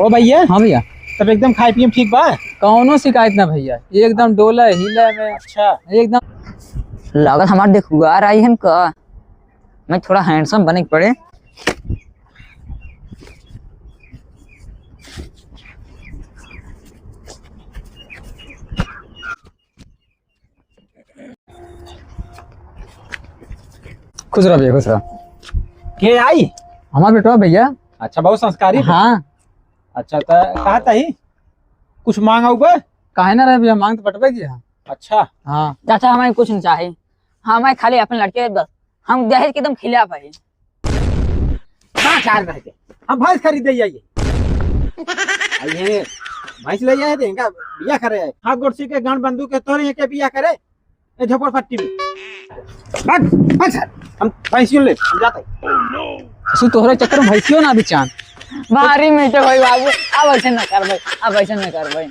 ओ भैया। हाँ भैया। तब एकदम खाए पिए ठीक बा? कौनो शिकायत ना भैया, एकदम डोला हिले में। अच्छा एकदम लागत हमारे देखुआ रही है का। मैं थोड़ा हैंडसम बने के पड़े। खुश रहो भैया, खुश रहो। के आई? हमारा बेटवा भैया। अच्छा बहुत संस्कारी बा। हाँ। अच्छा तो कहा ही कुछ मांगा ऊपर? काहे ना रहे भैया, मांग तो पटवे की। अच्छा हाँ चाचा हमें कुछ नहीं चाहिए, हमें खाली अपने लड़के बस हम दहेज के एकदम खिला पाए। कहाँ चार रह के हम भैंस खरीदे आइए भैंस ले जाए देंगे बिया करे हाथ गोड़सी के गन बंदूक के तोरे के बिया करे ए झोपड़पट्टी में। बस हम भैंसियों ले हम जाते। सु तोहरे चक्कर में भैंसियो ना भी चांद भारी मीठे भाई बाबू, अब ऐसे न कर भाई, अब ऐसे न कर भाई।